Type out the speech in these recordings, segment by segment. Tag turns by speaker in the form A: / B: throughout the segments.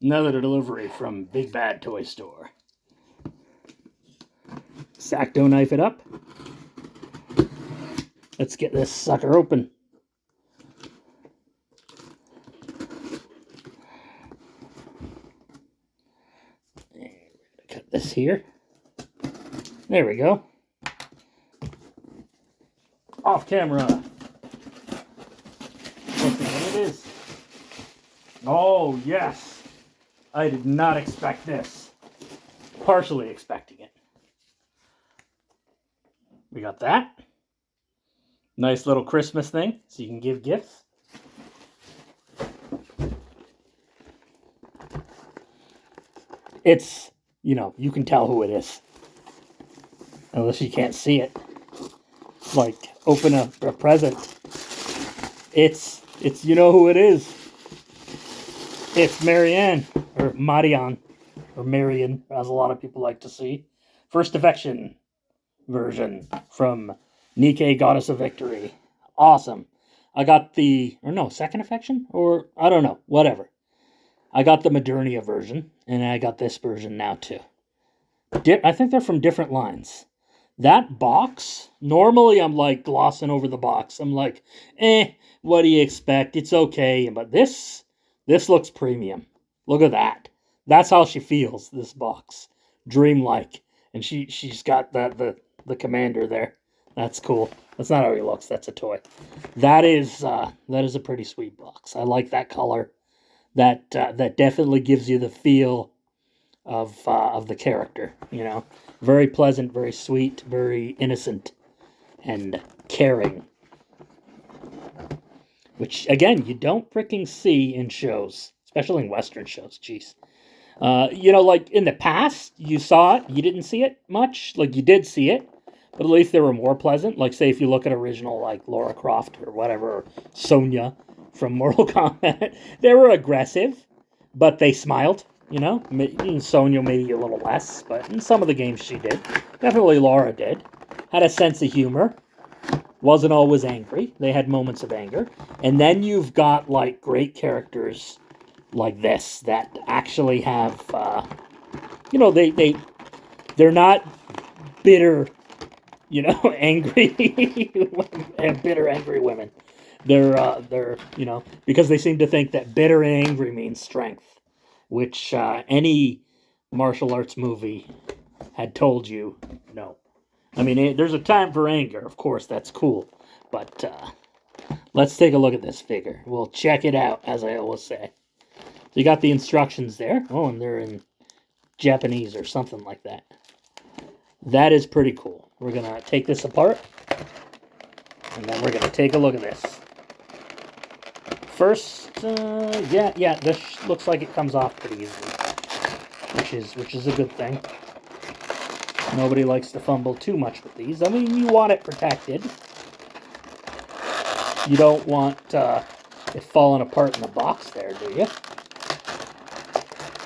A: Another delivery from Big Bad Toy Store. Sacto knife it up. Let's get this sucker open. Cut this here. There we go. Off camera. Let's see what it is. Oh, yes. I did not expect this. Partially expecting it. We got that. Nice little Christmas thing, so you can give gifts. It's, you know, you can tell who it is. Unless you can't see it. Like, open a present. It's, you know who it is. It's Marianne, or Marian, or Marian, as a lot of people like to see. First Affection version from Nikke, Goddess of Victory. Awesome. I got the, or no, Second Affection? Or, I don't know, whatever. I got the Modernia version, and I got this version now too. I think they're from different lines. That box, normally I'm like glossing over the box. I'm like, what do you expect? It's okay. But this looks premium. Look at that. That's how she feels, this box. Dreamlike. And she's got the commander there. That's cool. That's not how he looks. That's a toy. That is a pretty sweet box. I like that color. That definitely gives you the feel of the character, you know. Very pleasant, very sweet, very innocent, and caring. Which, again, you don't freaking see in shows, especially in Western shows, jeez. You know, like, in the past, you saw it, you didn't see it much. Like, you did see it, but at least they were more pleasant. Like, say, if you look at original, like, Lara Croft or whatever, or Sonya from Mortal Kombat, they were aggressive, but they smiled. You know, Sonya maybe a little less, but in some of the games she did. Definitely Laura did. Had a sense of humor. Wasn't always angry. They had moments of anger. And then you've got, like, great characters like this that actually have, you know, they're not bitter, you know, angry, bitter, angry women. They're, you know, because they seem to think that bitter and angry means strength. Which any martial arts movie had told you, no. I mean, there's a time for anger, of course, that's cool. But let's take a look at this figure. We'll check it out, as I always say. So you got the instructions there. Oh, and they're in Japanese or something like that. That is pretty cool. We're going to take this apart, and then we're going to take a look at this. First, yeah, this looks like it comes off pretty easily, which is a good thing. Nobody likes to fumble too much with these. I mean, you want it protected. You don't want it falling apart in the box there, do you?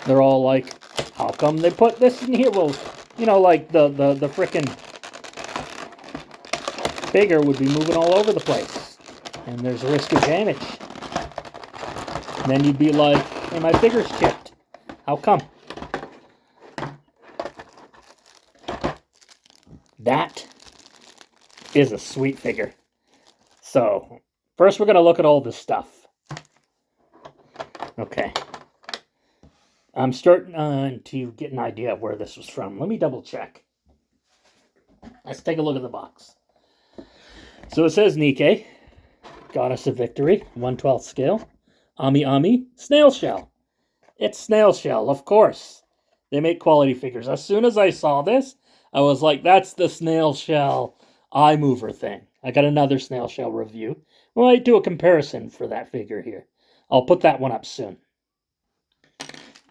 A: They're all like, how come they put this in here? Well, you know, like the frickin' figure would be moving all over the place, and there's a risk of damage. And then you'd be like, hey, my figure's chipped. How come? That is a sweet figure. So, first we're going to look at all this stuff. Okay. I'm starting to get an idea of where this was from. Let me double check. Let's take a look at the box. So it says Nikke, Goddess of Victory, 1/12 scale. Ami Ami, Snail Shell. It's Snail Shell, of course. They make quality figures. As soon as I saw this, I was like, that's the Snail Shell eye mover thing. I got another Snail Shell review. We might do a comparison for that figure here. I'll put that one up soon.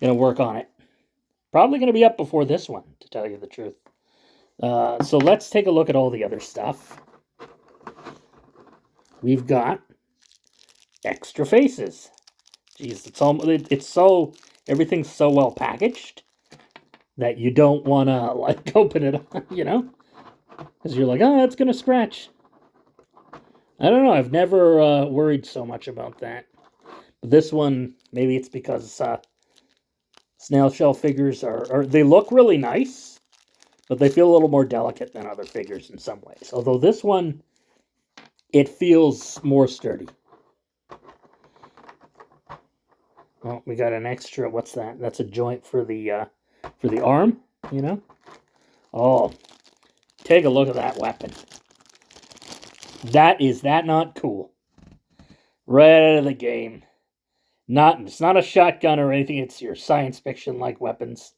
A: Gonna work on it. Probably gonna be up before this one, to tell you the truth. So let's take a look at all the other stuff. We've got extra faces. Jeez, it's so, everything's so well packaged that you don't want to, like, open it up, you know? Because you're like, oh, it's going to scratch. I don't know, I've never worried so much about that. But this one, maybe it's because snail shell figures they look really nice, but they feel a little more delicate than other figures in some ways. Although this one, it feels more sturdy. Well, we got an extra, what's that? That's a joint for the arm, you know? Oh, take a look at that weapon. Is that not cool? Right out of the game. It's not a shotgun or anything, it's your science fiction-like weapons.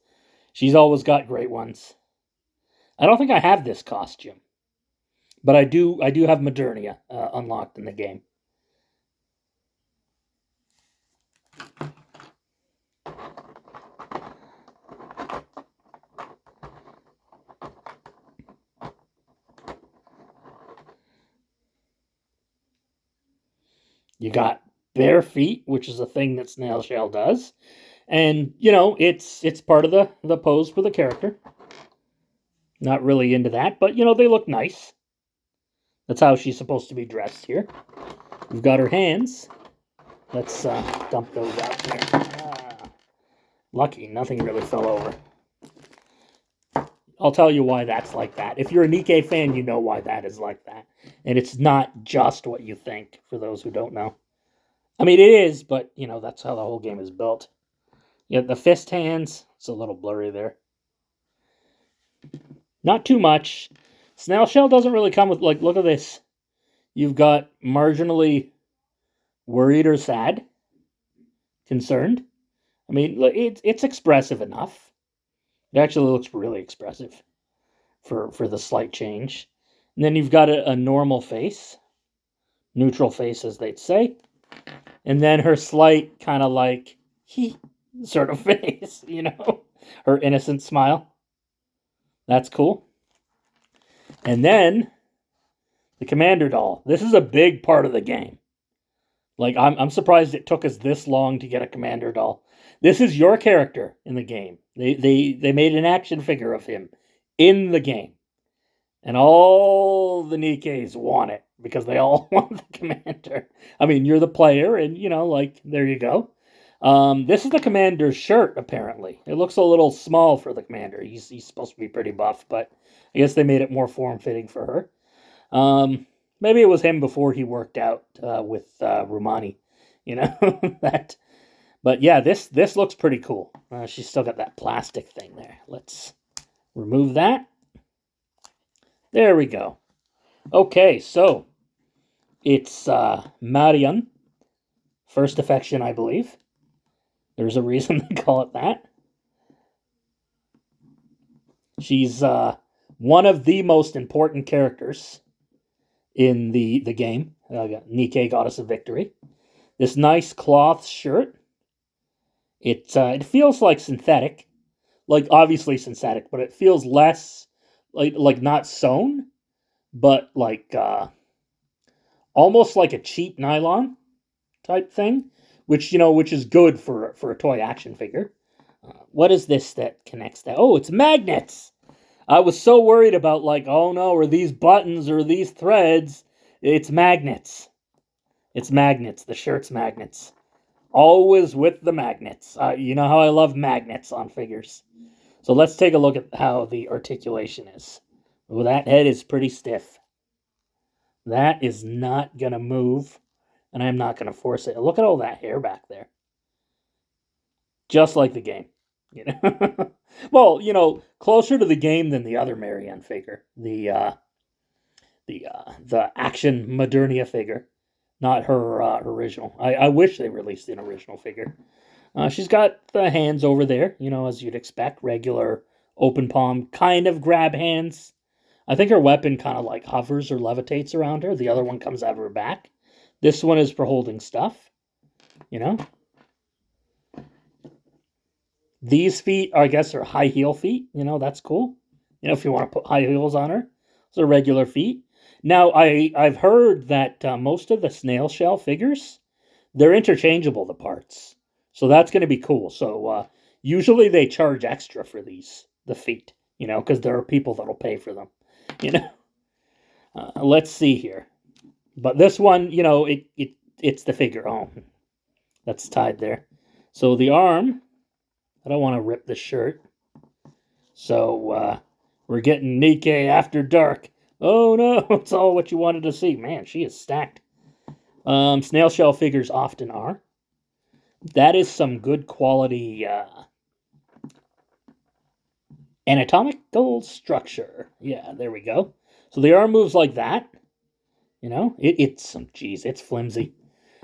A: She's always got great ones. I don't think I have this costume, but I do have Modernia unlocked in the game. You got bare feet, which is a thing that Snail Shell does. And, you know, it's part of the pose for the character. Not really into that, but, you know, they look nice. That's how she's supposed to be dressed here. We've got her hands. Let's dump those out there. Lucky, nothing really fell over. I'll tell you why that's like that. If you're a Nikke fan, you know why that is like that. And it's not just what you think, for those who don't know. I mean, it is, but, you know, that's how the whole game is built. Yeah, the fist hands, it's a little blurry there. Not too much. Snail Shell doesn't really come with, like, look at this. You've got marginally worried or sad, concerned. I mean, it's expressive enough. It actually looks really expressive for the slight change. And then you've got a normal face, neutral face, as they'd say. And then her slight kind of like, sort of face, you know? Her innocent smile. That's cool. And then the Commander doll. This is a big part of the game. Like, I'm surprised it took us this long to get a Commander doll. This is your character in the game. They made an action figure of him in the game. And all the Nikkes want it because they all want the Commander. I mean, you're the player, and, you know, like, there you go. This is the Commander's shirt, apparently. It looks a little small for the Commander. He's supposed to be pretty buff, but I guess they made it more form-fitting for her. Maybe it was him before he worked out with Rumani, you know, that. But yeah, this looks pretty cool. She's still got that plastic thing there. Let's remove that. There we go. Okay, so it's Marian, first affection, I believe. There's a reason they call it that. She's one of the most important characters in the game. Nikke got us a victory. This nice cloth shirt. It feels like synthetic, like obviously synthetic, but it feels less like not sewn, but like almost like a cheap nylon type thing, which is good for a toy action figure. What is this that connects that? Oh, it's magnets. I was so worried about, like, oh no, are these buttons or these threads? It's magnets. It's magnets. The shirt's magnets. Always with the magnets. You know how I love magnets on figures. So let's take a look at how the articulation is. Well, that head is pretty stiff. That is not going to move, and I'm not going to force it. Look at all that hair back there. Just like the game. You know? Well, you know, closer to the game than the other Marian figure. The action Modernia figure. Not her original. I wish they released an original figure. She's got the hands over there, you know, as you'd expect. Regular open palm kind of grab hands. I think her weapon kind of like hovers or levitates around her. The other one comes out of her back. This one is for holding stuff, you know. These feet, I guess, are high heel feet. You know, that's cool. You know, if you want to put high heels on her. Those are regular feet. Now, I've heard that most of the snail shell figures, they're interchangeable, the parts. So that's going to be cool. So usually they charge extra for the feet, you know, because there are people that'll pay for them, you know. Let's see here. But this one, you know, it's the figure. Oh, that's tied there. So the arm, I don't want to rip the shirt. So, we're getting Nikke After Dark. Oh no, it's all what you wanted to see. Man, she is stacked. Snail shell figures often are. That is some good quality anatomical structure. Yeah, there we go. So the arm moves like that. You know, geez, it's flimsy.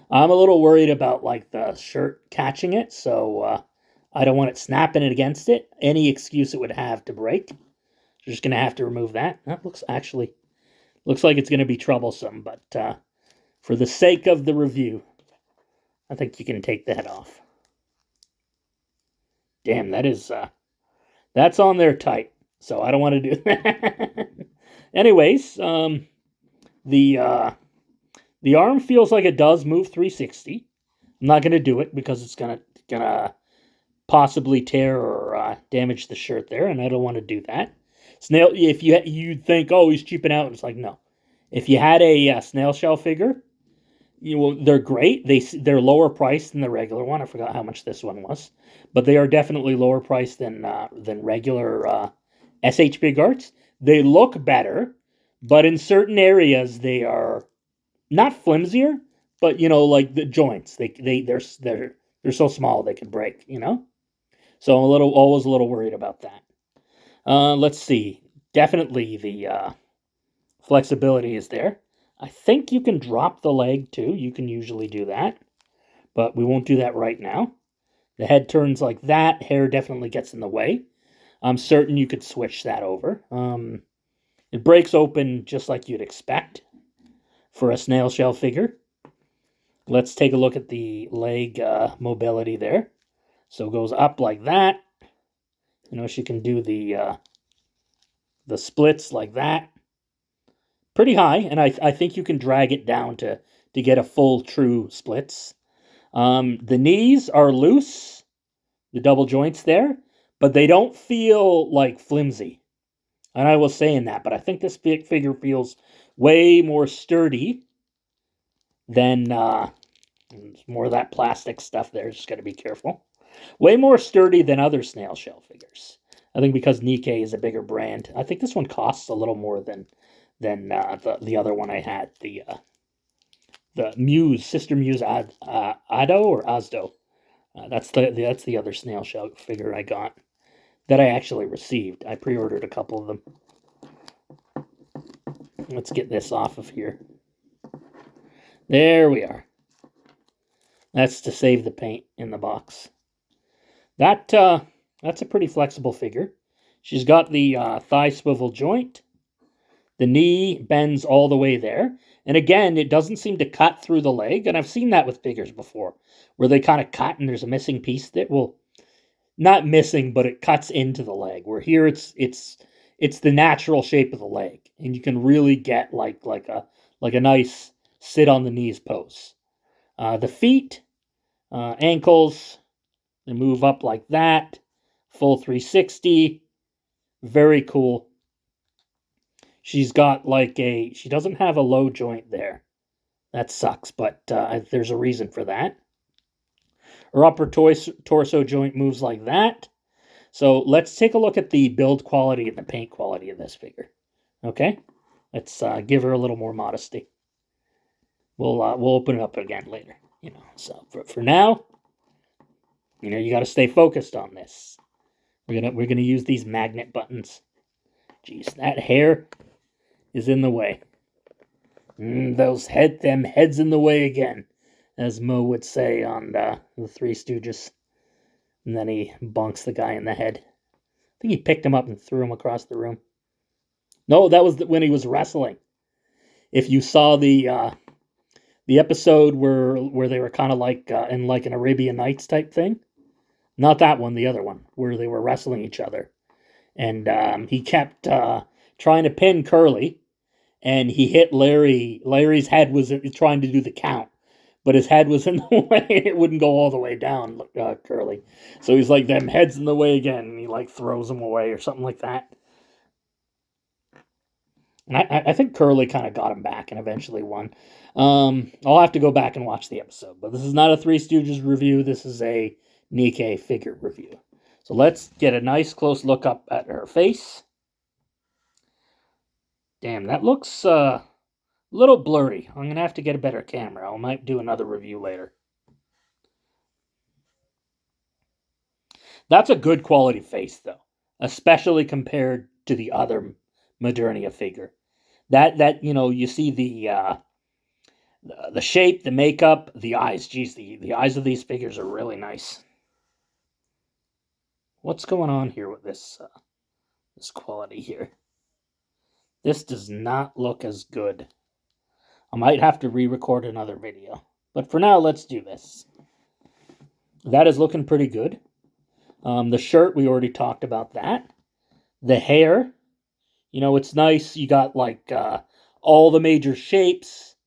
A: I'm a little worried about like the shirt catching it, so I don't want it snapping it against it. Any excuse it would have to break. Just gonna have to remove that. That looks like it's gonna be troublesome, but for the sake of the review, I think you can take that off. Damn, that's on there tight. So I don't want to do that. Anyways, the arm feels like it does move 360. I'm not gonna do it because it's gonna possibly tear or damage the shirt there, and I don't want to do that. Snail, if you'd think, oh, he's cheaping out, it's like no. If you had a snail shell figure, they're great. They're lower priced than the regular one. I forgot how much this one was, but they are definitely lower priced than regular SH Big Arts. They look better, but in certain areas they are not flimsier, but like the joints, they're so small they could break. So I'm always a little worried about that. Let's see. Definitely the flexibility is there. I think you can drop the leg too. You can usually do that, but we won't do that right now. The head turns like that. Hair definitely gets in the way. I'm certain you could switch that over. It breaks open just like you'd expect for a snail shell figure. Let's take a look at the leg mobility there. So it goes up like that. She can do the splits like that. Pretty high, and I think you can drag it down to get a full true splits. The knees are loose, the double joints there, but they don't feel like flimsy. And I was saying that, but I think this figure feels way more sturdy than more of that plastic stuff there. Just got to be careful. Way more sturdy than other snail shell figures. I think because Nikke is a bigger brand. I think this one costs a little more than the other one I had, the Muse, Sister Muse Ado or Asdo. That's the other snail shell figure I got that I actually received. I pre-ordered a couple of them. Let's get this off of here. There we are. That's to save the paint in the box. That's a pretty flexible figure. She's got the thigh swivel joint. The knee bends all the way there. And again, it doesn't seem to cut through the leg. And I've seen that with figures before, where they kind of cut and there's a missing piece that not missing, but it cuts into the leg. Where here it's the natural shape of the leg. And you can really get like a nice sit on the knees pose. The feet, ankles, they move up like that. Full 360. Very cool. She's got she doesn't have a low joint there. That sucks, but there's a reason for that. Her upper torso joint moves like that. So let's take a look at the build quality and the paint quality of this figure. Okay? Let's give her a little more modesty. We'll open it up again later. So for now, you got to stay focused on this. We're gonna use these magnet buttons. Jeez, that hair is in the way. Them heads in the way again, as Mo would say on the Three Stooges. And then he bonks the guy in the head. I think he picked him up and threw him across the room. No, that was when he was wrestling. If you saw the episode where they were kind of like in like an Arabian Nights type thing, not that one, the other one, where they were wrestling each other, and he kept trying to pin Curly. And he hit Larry. Larry's head was trying to do the count, but his head was in the way. It wouldn't go all the way down, Curly. So he's like, them head's in the way again. And he throws him away or something like that. And I think Curly kind of got him back and eventually won. I'll have to go back and watch the episode. But this is not a Three Stooges review. This is a Nikke figure review. So let's get a nice close look up at her face. Damn, that looks a little blurry. I'm going to have to get a better camera. I might do another review later. That's a good quality face, though, especially compared to the other Modernia figure. That you see the shape, the makeup, the eyes. Geez, the eyes of these figures are really nice. What's going on here with this quality here? This does not look as good. I might have to re-record another video. But for now, let's do this. That is looking pretty good. The shirt, we already talked about that. The hair, it's nice. You got like all the major shapes.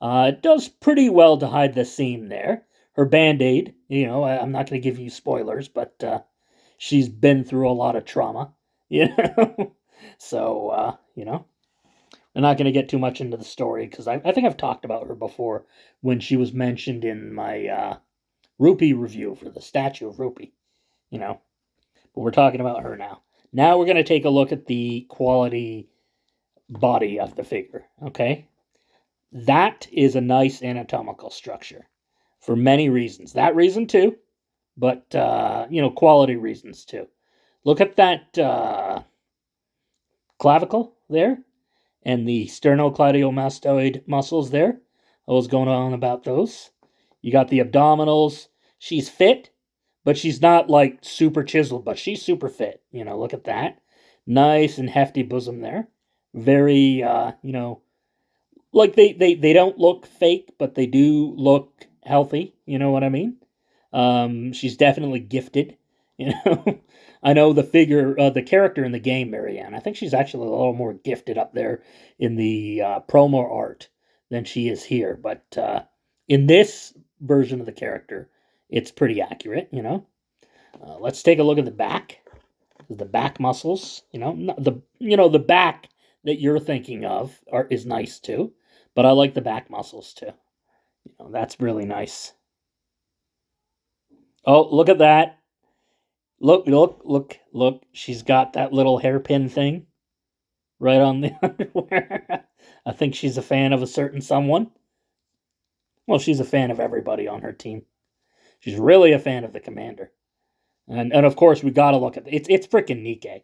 A: It does pretty well to hide the seam there. Her Band-Aid, I'm not going to give you spoilers, but she's been through a lot of trauma, So, I'm not going to get too much into the story because I think I've talked about her before when she was mentioned in my Rupee review for the statue of Rupee, But we're talking about her now. Now we're going to take a look at the quality body of the figure, okay? That is a nice anatomical structure for many reasons. That reason too, but, quality reasons too. Look at that clavicle there and the sternocleidomastoid muscles there. What was going on about those? You got the abdominals. She's fit, but she's not like super chiseled, but she's super fit. Look at that. Nice and hefty bosom there. Very, like they don't look fake, but they do look healthy. You know what I mean? She's definitely gifted. I know the character in the game, Marianne. I think she's actually a little more gifted up there in the promo art than she is here. But in this version of the character, it's pretty accurate. Let's take a look at the back. The back muscles. The back that you're thinking of is nice too. But I like the back muscles too. That's really nice. Oh, look at that. Look. She's got that little hairpin thing right on the underwear. I think she's a fan of a certain someone. Well, she's a fan of everybody on her team. She's really a fan of the commander. And of course, we got to look at it. It's freaking Nikke.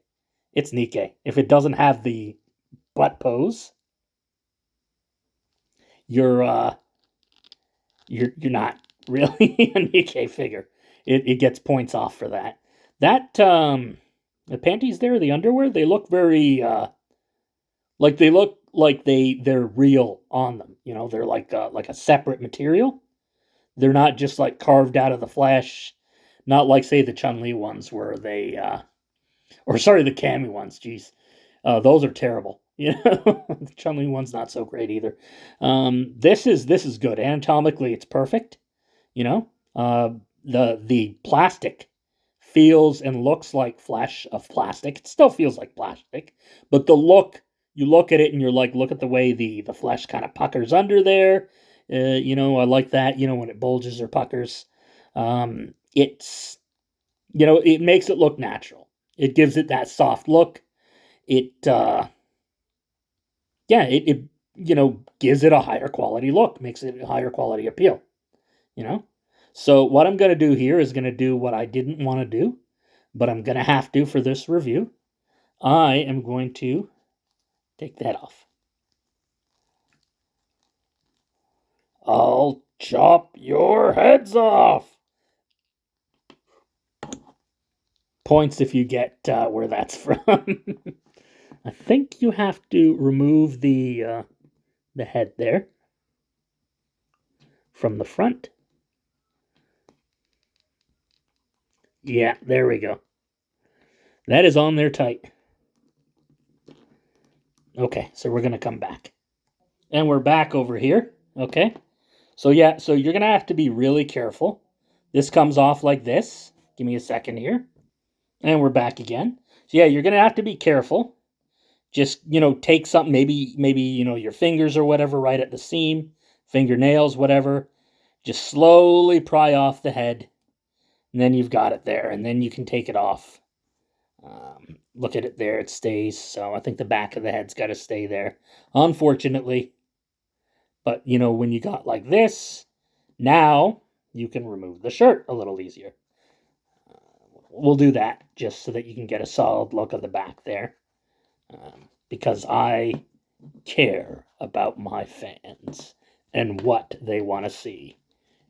A: It's Nikke. If it doesn't have the butt pose, you're not really a Nikke figure. It gets points off for that. That the panties there, the underwear, they look very like they look like they're real on them. They're like a separate material. They're not just like carved out of the flesh. Not like say the Chun-Li ones where they or sorry, the Cammy ones. Jeez, those are terrible. The Chun-Li one's not so great either. This is good anatomically. It's perfect. The plastic feels and looks like flesh of plastic. It still feels like plastic, but you look at it and you're like, look at the way the flesh kind of puckers under there. I like that. When it bulges or puckers, it's it makes it look natural. It gives it that soft look. It gives it a higher quality look, makes it a higher quality appeal. So what I'm going to do here is going to do what I didn't want to do, but I'm going to have to for this review. I am going to take that off. I'll chop your heads off. Points if you get where that's from. I think you have to remove the head there from the front. Yeah, there we go. That is on there tight. Okay, so we're going to come back. And we're back over here, okay? So yeah, so you're going to have to be really careful. This comes off like this. Give me a second here. And we're back again. So yeah, you're going to have to be careful. Just, take something, maybe, your fingers or whatever right at the seam, fingernails, whatever. Just slowly pry off the head. And then you've got it there, and then you can take it off. Look at it there, it stays. So I think the back of the head's got to stay there, unfortunately. But, you know, when you got like this, now you can remove the shirt a little easier. We'll do that just so that you can get a solid look of the back there. Because I care about my fans and what they want to see.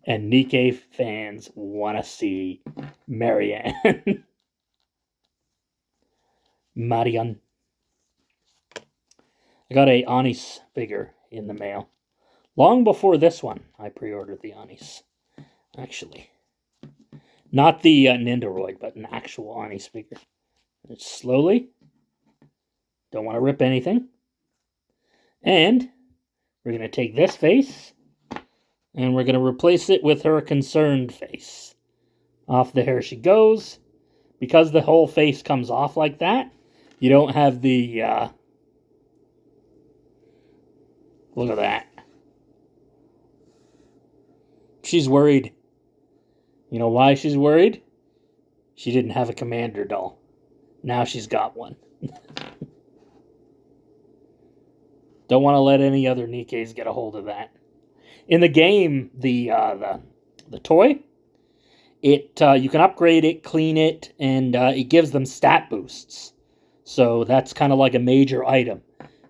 A: And Nikke fans want to see Marianne. Marian. I got a Anis figure in the mail. Long before this one, I pre-ordered the Anis. Actually. Not the Nindoroid, but an actual Anis figure. It's slowly. Don't want to rip anything. And we're going to take this face, and we're going to replace it with her concerned face. Off the hair she goes. Because the whole face comes off like that, you don't have the... look at that. She's worried. You know why she's worried? She didn't have a commander doll. Now she's got one. Don't want to let any other Nikkes get a hold of that. In the game, the toy, you can upgrade it, clean it, and it gives them stat boosts. So that's kind of like a major item,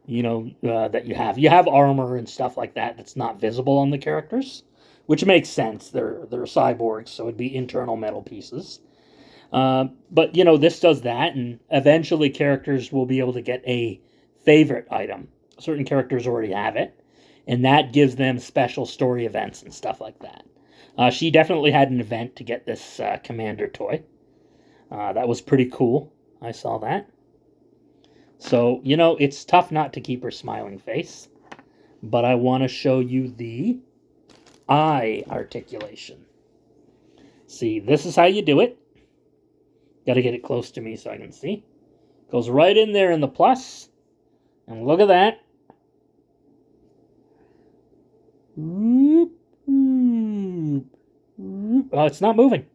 A: you know, that you have. You have armor and stuff like that that's not visible on the characters, which makes sense. They're cyborgs, so it'd be internal metal pieces. But, you know, this does that, and eventually characters will be able to get a favorite item. Certain characters already have it, and that gives them special story events and stuff like that. She definitely had an event to get this Commander toy. That was pretty cool. I saw that. So, you know, it's tough not to keep her smiling face, but I want to show you the eye articulation. See, this is how you do it. Got to get it close to me so I can see. Goes right in there in the plus. And look at that. Oh, it's not moving.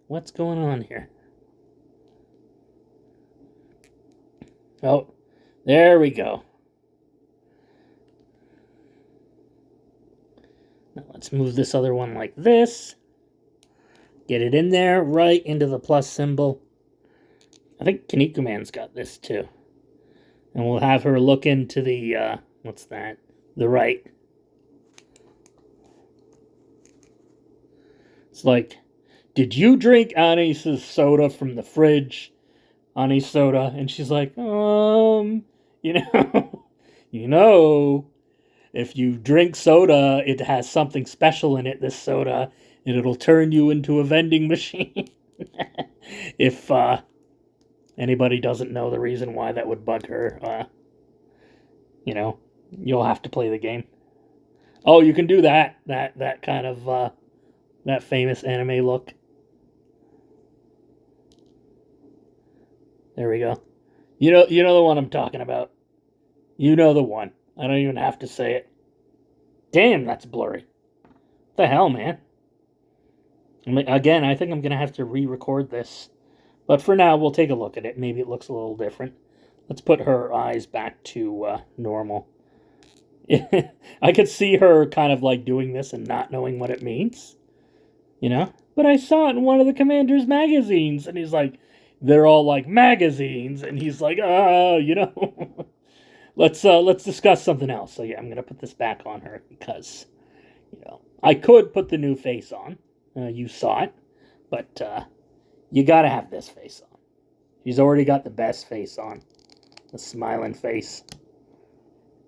A: What's going on here? Oh, there we go. Now let's move this other one like this. Get it in there, right into the plus symbol. I think Kinnikuman's got this too. And we'll have her look into the, what's that? The right. It's like, did you drink Anis's soda from the fridge? Anis soda. And she's like, you know, you know, if you drink soda, it has something special in it, this soda, and it'll turn you into a vending machine. If, anybody doesn't know the reason why that would bug her, you know, you'll have to play the game. Oh, you can do that. That kind of, that famous anime look. There we go. You know the one I'm talking about. You know the one. I don't even have to say it. Damn, that's blurry. What the hell, man? I mean, again, I think I'm going to have to re-record this. But for now, we'll take a look at it. Maybe it looks a little different. Let's put her eyes back to normal. I could see her kind of like doing this and not knowing what it means. You know? But I saw it in one of the Commander's magazines. And he's like, they're all like magazines. And he's like, you know. Let's discuss something else. So yeah, I'm going to put this back on her because, you know, I could put the new face on. You saw it. But, you gotta have this face on. She's already got the best face on. The smiling face.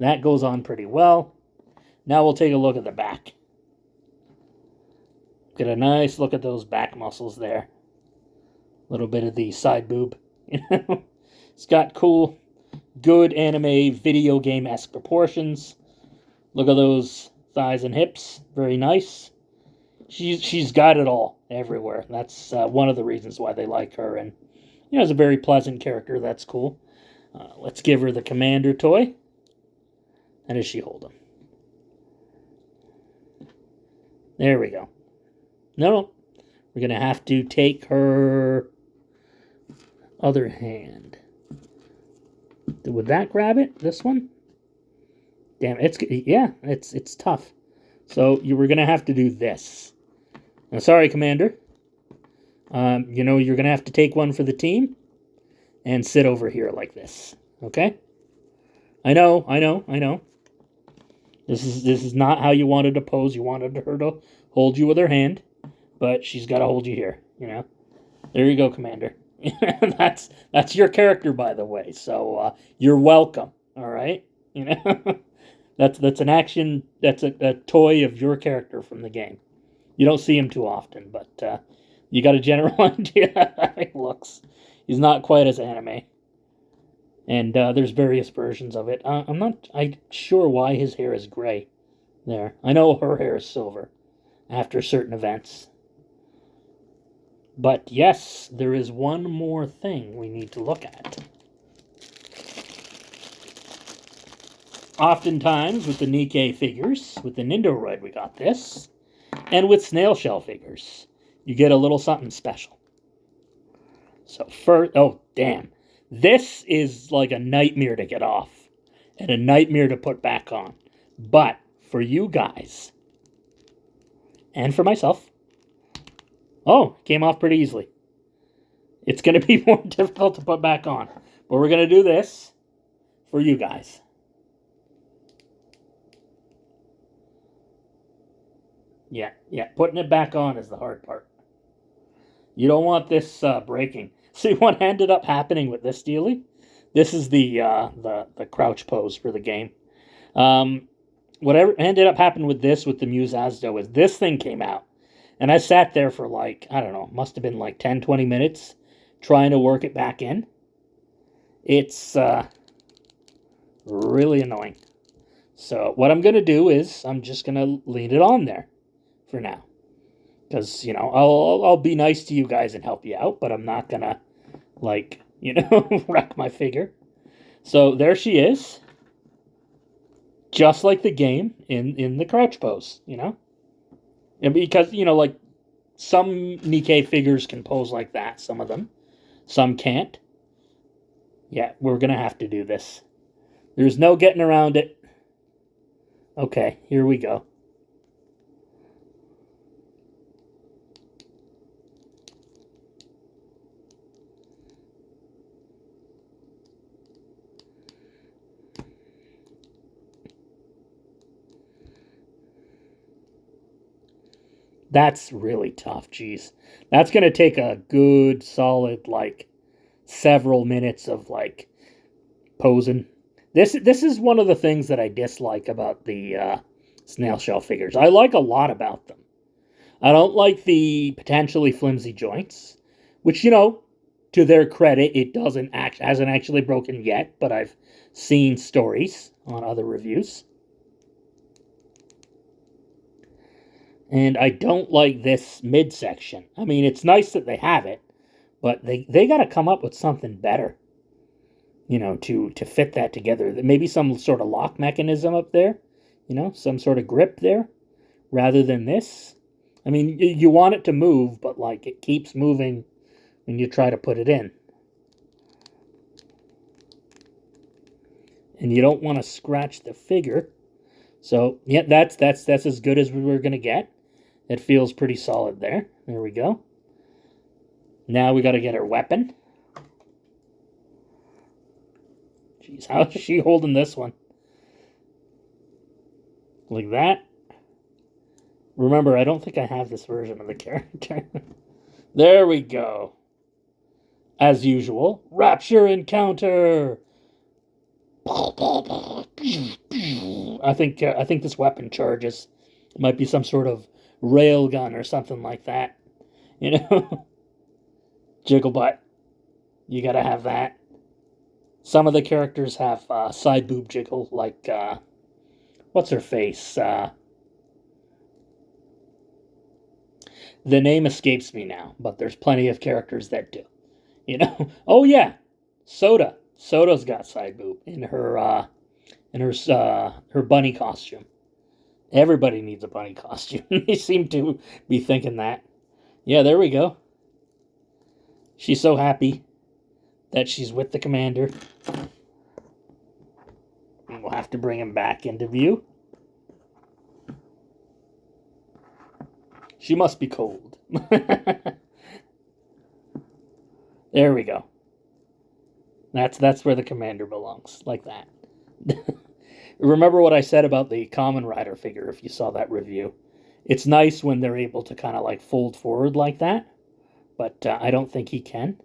A: That goes on pretty well. Now we'll take a look at the back. Get a nice look at those back muscles there. A little bit of the side boob. You know? It's got cool, good anime video game-esque proportions. Look at those thighs and hips. Very nice. She's got it all everywhere. That's one of the reasons why they like her. And, you know, it's a very pleasant character. That's cool. Let's give her the Commander toy. How does she hold him? There we go. No. we're going to have to take her other hand. Would that grab it? This one? Damn, it's tough. So you were going to have to do this. Now, sorry, Commander. You're going to have to take one for the team and sit over here like this. Okay? I know. This is not how you wanted to pose. You wanted her to hold you with her hand, but she's got to hold you here, There you go, Commander. That's your character, by the way. So you're welcome. All right, that's an action. That's a toy of your character from the game. You don't see him too often, but you got a general idea how he looks. He's not quite as anime, and there's various versions of it. I'm not sure why his hair is gray. There, I know her hair is silver after certain events. But yes, there is one more thing we need to look at. Oftentimes, with the Nikke figures, with the Nindoroid, we got this. And with snail shell figures, you get a little something special. So first, oh, damn. This is like a nightmare to get off. And a nightmare to put back on. But for you guys, and for myself, oh, came off pretty easily. It's going to be more difficult to put back on. But we're going to do this for you guys. Yeah, putting it back on is the hard part. You don't want this breaking. See what ended up happening with this dealie? This is the crouch pose for the game. Whatever ended up happening with this, with the Muse Asdo, is this thing came out. And I sat there for like, I don't know, must have been like 10, 20 minutes trying to work it back in. It's really annoying. So what I'm going to do is I'm just going to lean it on there for now. Because, I'll be nice to you guys and help you out, but I'm not going to, wreck my figure. So there she is. Just like the game in the crouch pose, And because, some Nikke figures can pose like that, some of them. Some can't. Yeah, we're going to have to do this. There's no getting around it. Okay, here we go. That's really tough, geez. That's going to take a good, solid, several minutes of, posing. This is one of the things that I dislike about the snail shell figures. I like a lot about them. I don't like the potentially flimsy joints, which, to their credit, it hasn't actually broken yet, but I've seen stories on other reviews. And I don't like this midsection. I mean, it's nice that they have it, but they got to come up with something better, to fit that together. Maybe some sort of lock mechanism up there, some sort of grip there, rather than this. I mean, you want it to move, but, it keeps moving when you try to put it in. And you don't want to scratch the figure. So, yeah, that's as good as we're going to get. It feels pretty solid there. There we go. Now we got to get her weapon. Jeez, how is she holding this one? Like that. Remember, I don't think I have this version of the character. There we go. As usual, Rapture Encounter. I think this weapon charges. It might be some sort of rail gun or something like that. Jiggle butt. You gotta have that. Some of the characters have side boob jiggle, like, what's her face? The name escapes me now, but there's plenty of characters that do. Oh yeah, Soda. Soda's got side boob in her bunny costume. Everybody needs a bunny costume. They seem to be thinking that. Yeah, there we go. She's so happy that she's with the commander. We'll have to bring him back into view. She must be cold. There we go. That's where the commander belongs, like that. Remember what I said about the Common Rider figure, if you saw that review. It's nice when they're able to kind of like fold forward like that, but I don't think he can.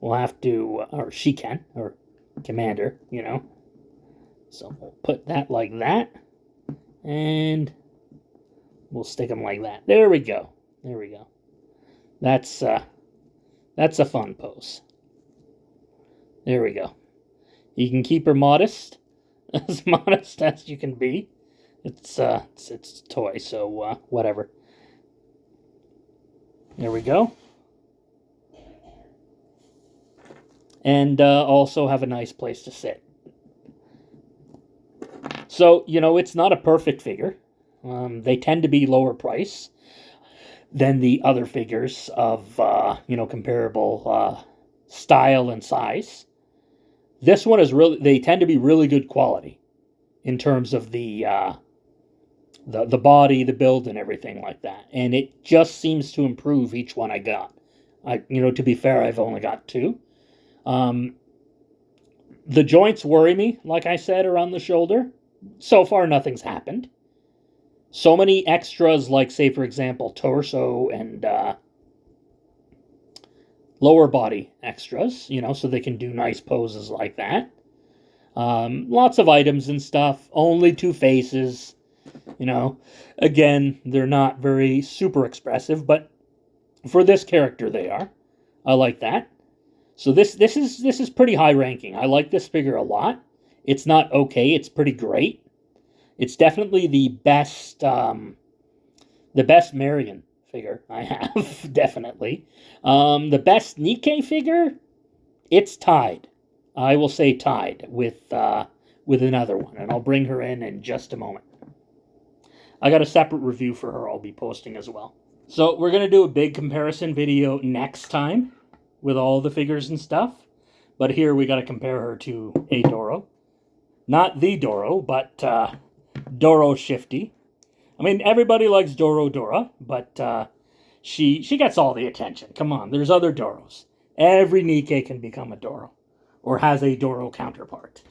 A: We'll have to, or she can, or commander, you know. So we'll put that like that, and we'll stick them like that. There we go. There we go. That's a fun pose. There we go. You can keep her modest, as modest as you can be. It's a toy, so whatever. There we go. And also have a nice place to sit. So, you know, it's not a perfect figure. They tend to be lower price than the other figures of, you know, comparable style and size. This one is really, they tend to be really good quality in terms of the body, the build, and everything like that. And it just seems to improve each one I got. You know, to be fair, I've only got 2. The joints worry me, like I said, around the shoulder. So far, nothing's happened. So many extras, like, say, for example, torso and lower body extras, you know, so they can do nice poses like that. Lots of items and stuff. Only 2 faces. You know, again, they're not very super expressive, but for this character, they are. I like that. So this is pretty high ranking. I like this figure a lot. It's not okay. It's pretty great. It's definitely the best Marian figure I have. Definitely. The best Nikke figure. It's tied. I will say tied with another one, and I'll bring her in just a moment. I got a separate review for her I'll be posting as well. So we're going to do a big comparison video next time with all the figures and stuff. But here we got to compare her to a Doro. Not the Doro, but Doro Shifty. I mean, everybody likes Dora, but she gets all the attention. Come on, there's other Doros. Every Nikke can become a Doro, or has a Doro counterpart.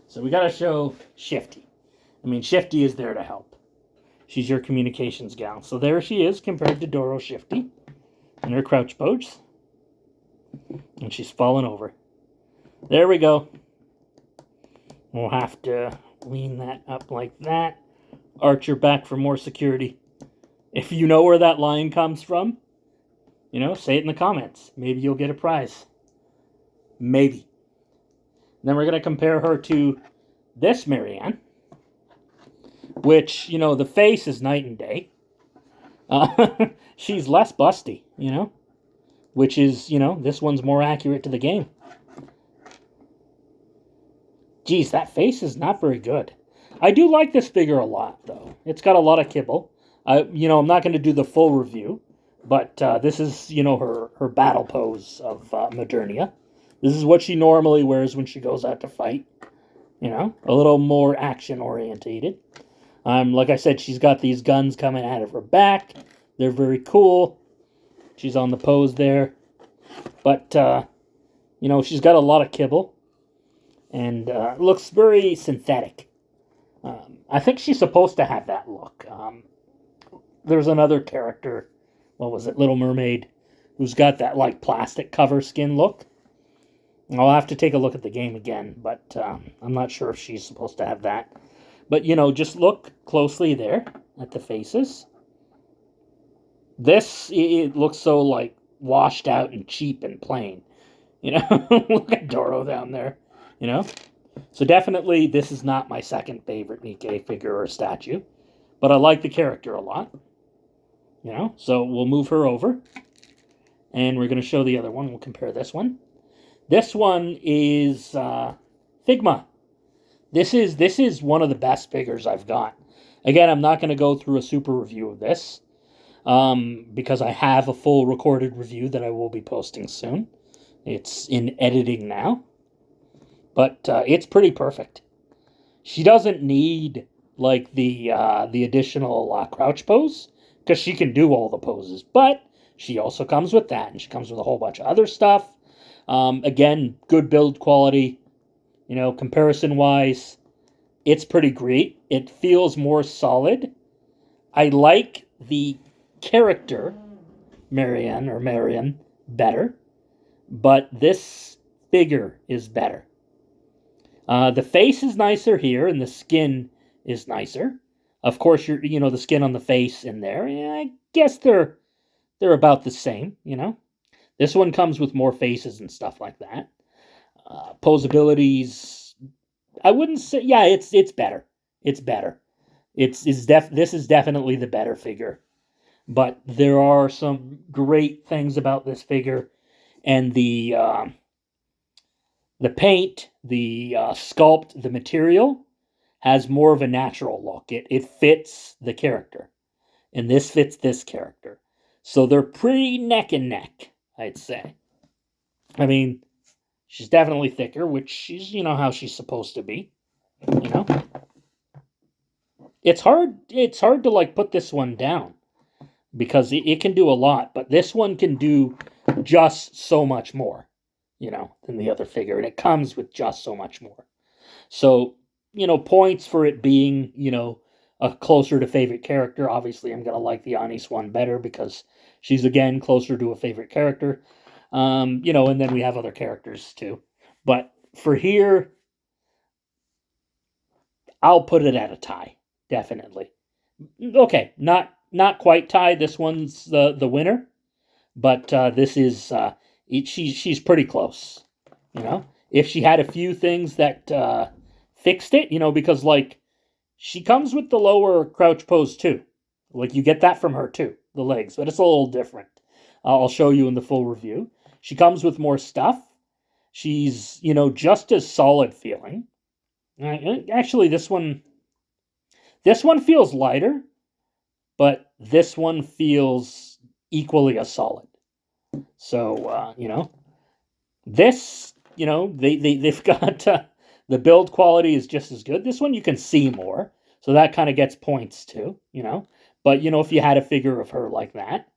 A: So we got to show Shifty. I mean, Shifty is there to help. She's your communications gal. So there she is compared to Doro Shifty in her crouch pose. And she's fallen over. There we go. We'll have to lean that up like that. Arch your back for more security. If you know where that line comes from, you know, say it in the comments. Maybe you'll get a prize. Maybe. Then we're going to compare her to this Marianne, which, you know, the face is night and day. She's less busty, you know, which is, you know, this one's more accurate to the game. Geez, that face is not very good. I do like this figure a lot, though. It's got a lot of kibble. You know, I'm not going to do the full review, but this is, you know, her battle pose of Modernia. This is what she normally wears when she goes out to fight. You know, a little more action-orientated. Like I said, she's got these guns coming out of her back. They're very cool. She's on the pose there. But, you know, she's got a lot of kibble. And looks very synthetic. I think she's supposed to have that look. There's another character, what was it, Little Mermaid, who's got that, like, plastic cover skin look. I'll have to take a look at the game again, but I'm not sure if she's supposed to have that. But, you know, just look closely there at the faces. This, it looks so, like, washed out and cheap and plain. You know, look at Doro down there, you know. So definitely this is not my second favorite Nikke figure or statue. But I like the character a lot. You know, so we'll move her over. And we're going to show the other one. We'll compare this one. This one is Figma. This is one of the best figures I've got. Again, I'm not going to go through a super review of this. because I have a full recorded review that I will be posting soon. It's in editing now, but it's pretty perfect. She doesn't need like the additional crouch pose because she can do all the poses, but she also comes with that, and she comes with a whole bunch of other stuff. Again, good build quality. Comparison wise, it's pretty great. It feels more solid. I like the character Marian better, but this figure is better. The face is nicer here, and the skin is nicer. Of course, the skin on the face in there. Yeah, I guess they're about the same. This one comes with more faces and stuff like that. Posabilities, I wouldn't say. Yeah, it's better. It's better. This is definitely the better figure. But there are some great things about this figure, and the paint, the sculpt, the material has more of a natural look. It fits the character, and this fits this character. So they're pretty neck and neck, I'd say. I mean, she's definitely thicker, which she's, how she's supposed to be. It's hard to like put this one down because it can do a lot, but this one can do just so much more, than the other figure, and it comes with just so much more. So, points for it being, a closer to favorite character. Obviously, I'm going to like the Anis one better because she's, again, closer to a favorite character. And then we have other characters too. But for here, I'll put it at a tie, definitely. Okay, not quite tie. This one's the winner, but this is she's pretty close. If she had a few things that fixed it, because like she comes with the lower crouch pose too. Like you get that from her too, the legs, but it's a little different. I'll show you in the full review. She comes with more stuff. She's, just as solid feeling. Actually, this one feels lighter, but this one feels equally as solid. So, this, they've got the build quality is just as good. This one you can see more, so that kind of gets points too, But, if you had a figure of her like that,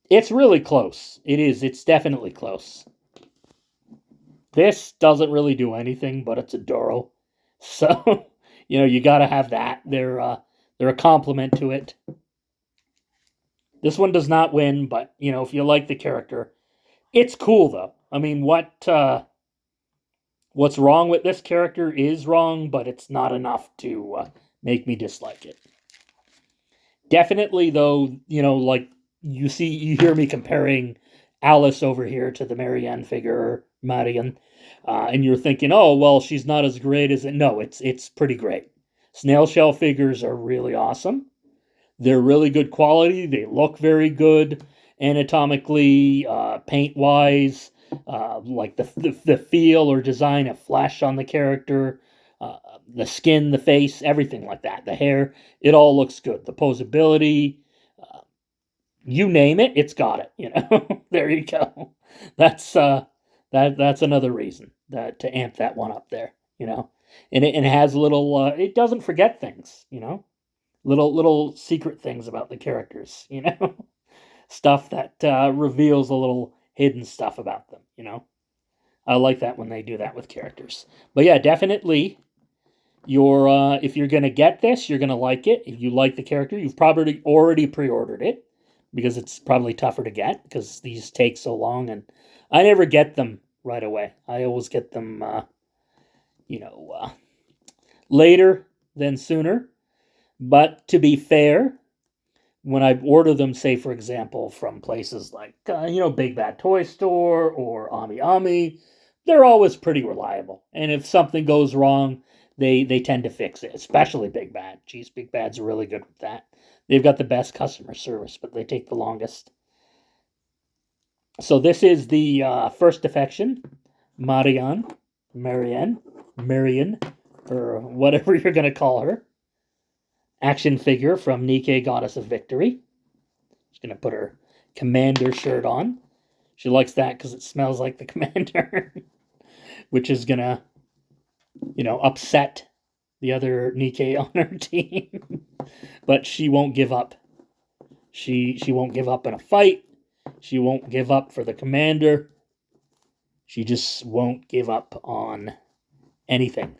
A: it's really close. It is. It's definitely close. This doesn't really do anything, but it's a Doro. So, you got to have that. They're a compliment to it. This one does not win, but, if you like the character, it's cool, though. I mean, what's wrong with this character is wrong, but it's not enough to make me dislike it. Definitely, though, like, you hear me comparing Alice over here to the Marian figure, Marian, and you're thinking, oh, well, she's not as great as it. No, it's pretty great. Snail shell figures are really awesome. They're really good quality. They look very good anatomically, paint-wise, like the feel or design of flesh on the character, the skin, the face, everything like that. The hair, it all looks good. The posability, you name it, it's got it. There you go. That's another reason to amp that one up there. And it has little. It doesn't forget things. Little secret things about the characters. Stuff that reveals a little hidden stuff about them. I like that when they do that with characters. But yeah, definitely. If you're gonna get this, you're gonna like it. If you like the character, you've probably already pre-ordered it, because it's probably tougher to get because these take so long, and I never get them right away. I always get them, later than sooner. But to be fair, when I order them, say for example, from places like Big Bad Toy Store or Ami Ami, they're always pretty reliable. And if something goes wrong, they tend to fix it, especially Big Bad. Geez, Big Bad's really good with that. They've got the best customer service, but they take the longest. So this is the first defection, Marian, or whatever you're going to call her. action figure from Nikke, Goddess of Victory. She's going to put her commander shirt on. She likes that because it smells like the commander, which is going to, upset the other Nikke on her team. But she won't give up. She won't give up in a fight. She won't give up for the commander. She just won't give up on anything,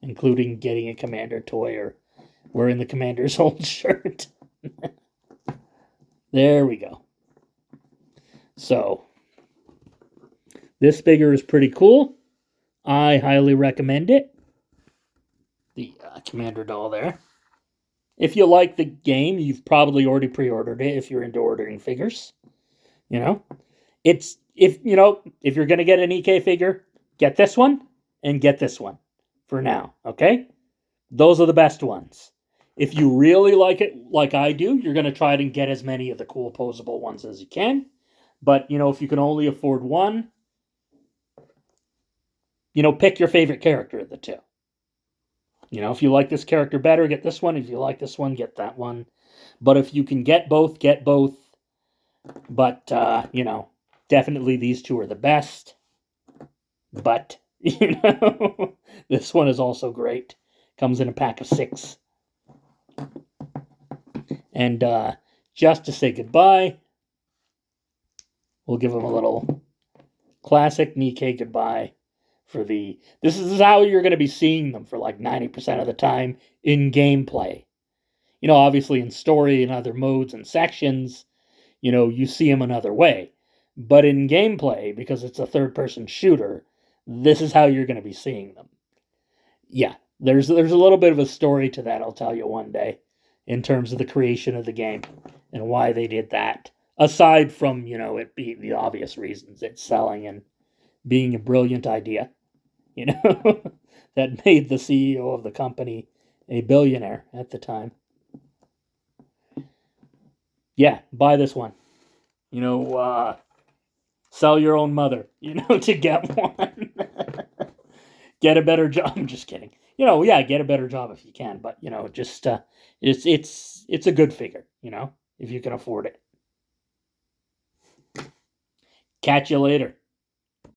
A: including getting a commander toy or wearing the commander's old shirt. There we go. So, this figure is pretty cool. I highly recommend it. The commander doll there. If you like the game, you've probably already pre-ordered it if you're into ordering figures. If you're going to get an Nikke figure, get this one and get this one for now, okay? Those are the best ones. If you really like it like I do, you're going to try to get as many of the cool posable ones as you can. But, if you can only afford one, pick your favorite character of the two. If you like this character better, get this one. If you like this one, get that one. But if you can get both, get both. But, definitely these two are the best. But, this one is also great. Comes in a pack of 6. And just to say goodbye, we'll give them a little classic Nikke goodbye. This is how you're going to be seeing them for like 90% of the time in gameplay. Obviously in story and other modes and sections, you see them another way. But in gameplay, because it's a third-person shooter, this is how you're going to be seeing them. Yeah, there's a little bit of a story to that, I'll tell you one day, in terms of the creation of the game and why they did that. Aside from, it being the obvious reasons, it's selling and being a brilliant idea, that made the CEO of the company a billionaire at the time. Yeah, buy this one. Sell your own mother, to get one. Get a better job. I'm just kidding. Get a better job if you can. But, just it's a good figure, if you can afford it. Catch you later.